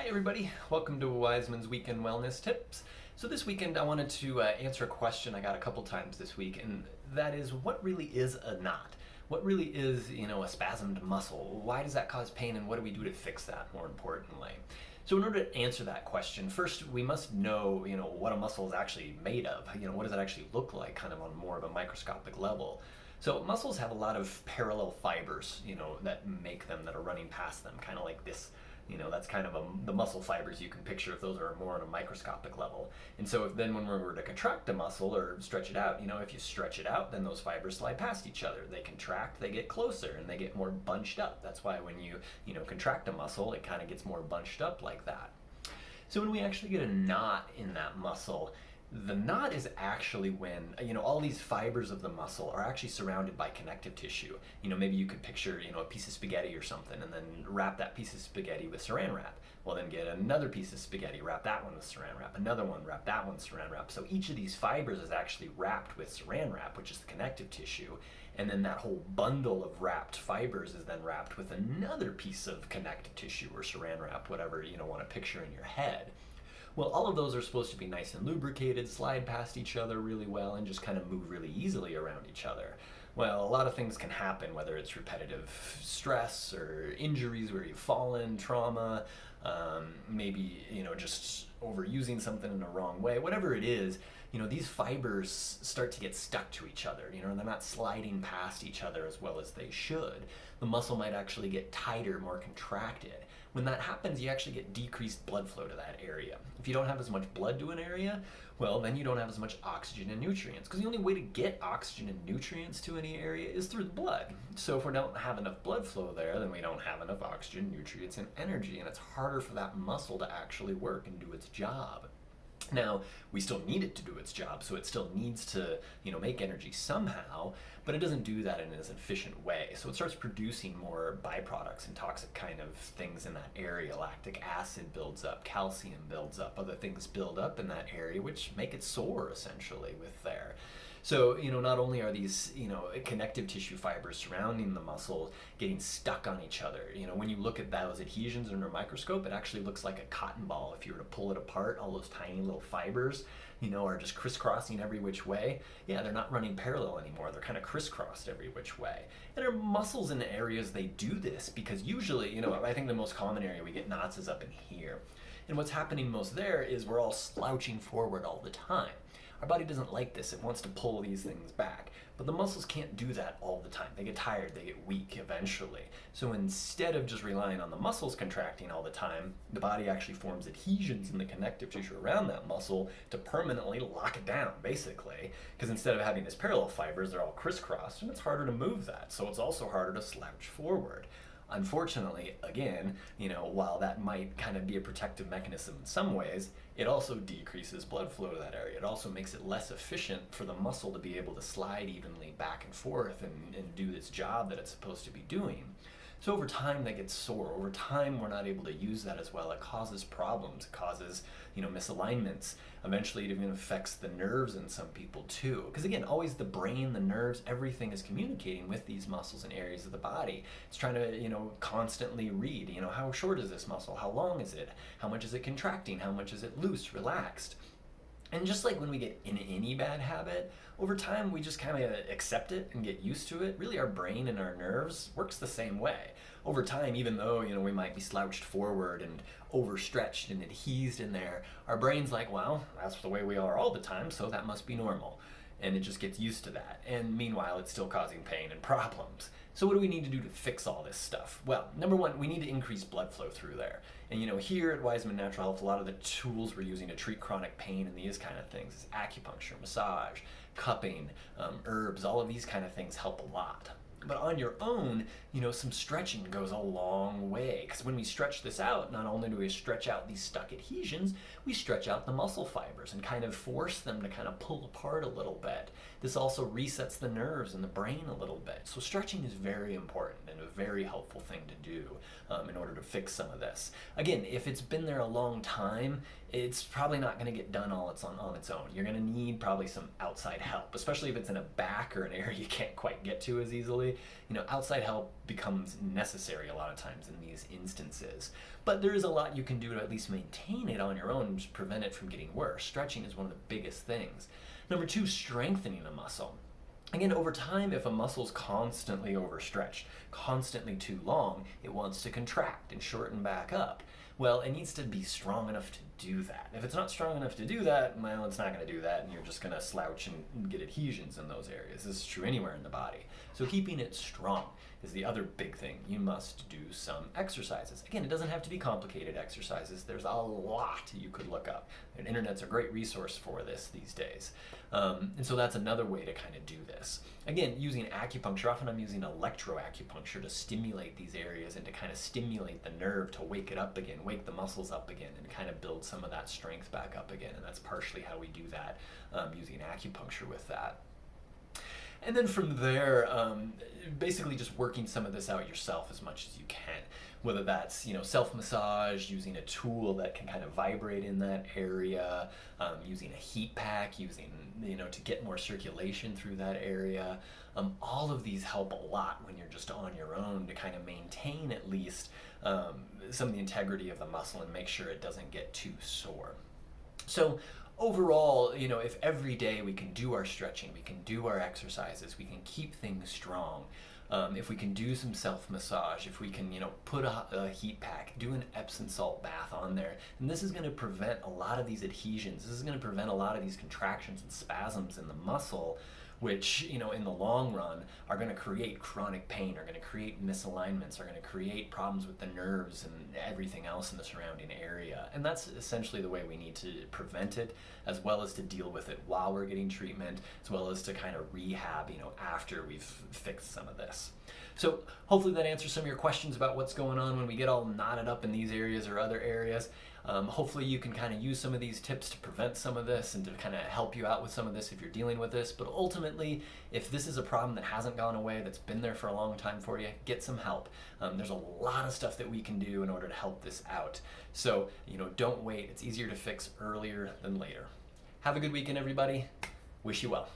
Hi everybody, welcome to Wiseman's Weekend Wellness Tips. So this weekend I wanted to answer a question I got a couple times this week, and that is, what really is a knot? What really is, a spasmed muscle? Why does that cause pain, and what do we do to fix that, more importantly? So in order to answer that question, first we must know, what a muscle is actually made of. What does it actually look like, kind of on more of a microscopic level? So muscles have a lot of parallel fibers, that make them, that are running past them, kind of like this. That's kind of the muscle fibers you can picture if those are more on a microscopic level. And so then when we were to contract a muscle or stretch it out, if you stretch it out, then those fibers slide past each other. They contract, they get closer, and they get more bunched up. That's why when you, contract a muscle, it kind of gets more bunched up like that. So when we actually get a knot in that muscle, the knot is actually when, all these fibers of the muscle are actually surrounded by connective tissue. Maybe you could picture, a piece of spaghetti or something, and then wrap that piece of spaghetti with saran wrap. Well, then get another piece of spaghetti, wrap that one with saran wrap, another one, wrap that one with saran wrap. So each of these fibers is actually wrapped with saran wrap, which is the connective tissue. And then that whole bundle of wrapped fibers is then wrapped with another piece of connective tissue or saran wrap, whatever you want to picture in your head. Well, all of those are supposed to be nice and lubricated, slide past each other really well, and just kind of move really easily around each other. Well, a lot of things can happen, whether it's repetitive stress or injuries where you've fallen, trauma, maybe, just overusing something in the wrong way, whatever it is, these fibers start to get stuck to each other, they're not sliding past each other as well as they should. The muscle might actually get tighter, more contracted. When that happens, you actually get decreased blood flow to that area. If you don't have as much blood to an area, well, then you don't have as much oxygen and nutrients, because the only way to get oxygen and nutrients to any area is through the blood. So if we don't have enough blood flow there, then we don't have enough oxygen, nutrients, and energy, and it's harder for that muscle to actually work and do its job. Now, we still need it to do its job, so it still needs to, make energy somehow, but it doesn't do that in an efficient way. So it starts producing more byproducts and toxic kind of things in that area. Lactic acid builds up, calcium builds up, other things build up in that area, which make it sore, essentially, with there. So, not only are these, connective tissue fibers surrounding the muscle getting stuck on each other, when you look at those adhesions under a microscope, it actually looks like a cotton ball. If you were to pull it apart, all those tiny little fibers, are just crisscrossing every which way. Yeah, they're not running parallel anymore. They're kind of crisscrossed every which way. And our muscles in the areas they do this, because usually, I think the most common area we get knots is up in here. And what's happening most there is we're all slouching forward all the time. Our body doesn't like this. It wants to pull these things back. But the muscles can't do that all the time. They get tired, they get weak eventually. So instead of just relying on the muscles contracting all the time, the body actually forms adhesions in the connective tissue around that muscle to permanently lock it down, basically. Because instead of having these parallel fibers, they're all crisscrossed, and it's harder to move that. So it's also harder to slouch forward. Unfortunately, again, while that might kind of be a protective mechanism in some ways, it also decreases blood flow to that area. It also makes it less efficient for the muscle to be able to slide evenly back and forth and do its job that it's supposed to be doing. So over time that gets sore. Over time we're not able to use that as well. It causes problems. It causes, misalignments. Eventually it even affects the nerves in some people too. Because again, always the brain, the nerves, everything is communicating with these muscles and areas of the body. It's trying to, constantly read, how short is this muscle? How long is it? How much is it contracting? How much is it loose, relaxed? And just like when we get in any bad habit, over time we just kind of accept it and get used to it. Really, our brain and our nerves works the same way. Over time, even though, we might be slouched forward and overstretched and adhesed in there, our brain's like, well, that's the way we are all the time, so that must be normal. And it just gets used to that. And meanwhile, it's still causing pain and problems. So what do we need to do to fix all this stuff? Well, number one, we need to increase blood flow through there. And here at Wiseman Natural Health, a lot of the tools we're using to treat chronic pain and these kind of things is acupuncture, massage, cupping, herbs, all of these kind of things help a lot. But on your own, some stretching goes a long way. Because when we stretch this out, not only do we stretch out these stuck adhesions, we stretch out the muscle fibers and kind of force them to kind of pull apart a little bit. This also resets the nerves and the brain a little bit. So stretching is very important and a very helpful thing to do in order to fix some of this. Again, if it's been there a long time, it's probably not going to get done all on its own. You're going to need probably some outside help, especially if it's in a back or an area you can't quite get to as easily. Outside help becomes necessary a lot of times in these instances. But there is a lot you can do to at least maintain it on your own and just prevent it from getting worse. Stretching is one of the biggest things. Number two, strengthening a muscle. Again, over time, if a muscle's constantly overstretched, constantly too long, it wants to contract and shorten back up. Well, it needs to be strong enough to do that. If it's not strong enough to do that, well, it's not going to do that, and you're just going to slouch and get adhesions in those areas. This is true anywhere in the body. So keeping it strong is the other big thing. You must do some exercises. Again, it doesn't have to be complicated exercises. There's a lot you could look up. And internet's a great resource for this these days. And so that's another way to kind of do this. Again, using acupuncture, often I'm using electroacupuncture to stimulate these areas and to kind of stimulate the nerve to wake it up again, wake the muscles up again, and kind of build some of that strength back up again. And that's partially how we do that, using acupuncture with that. And then from there, basically just working some of this out yourself as much as you can. Whether that's self-massage, using a tool that can kind of vibrate in that area, using a heat pack, using to get more circulation through that area. All of these help a lot when you're just on your own to kind of maintain at least some of the integrity of the muscle and make sure it doesn't get too sore. So overall, if every day we can do our stretching, we can do our exercises, we can keep things strong, if we can do some self-massage, if we can, put a heat pack, do an Epsom salt bath on there, and this is going to prevent a lot of these adhesions. This is going to prevent a lot of these contractions and spasms in the muscle, which, in the long run are going to create chronic pain, are going to create misalignments, are going to create problems with the nerves and everything else in the surrounding area. And that's essentially the way we need to prevent it, as well as to deal with it while we're getting treatment, as well as to kind of rehab, after we've fixed some of this. So hopefully that answers some of your questions about what's going on when we get all knotted up in these areas or other areas. Hopefully you can kind of use some of these tips to prevent some of this and to kind of help you out with some of this if you're dealing with this. But ultimately, if this is a problem that hasn't gone away, that's been there for a long time for you, get some help. There's a lot of stuff that we can do in order to help this out. So, don't wait. It's easier to fix earlier than later. Have a good weekend, everybody. Wish you well.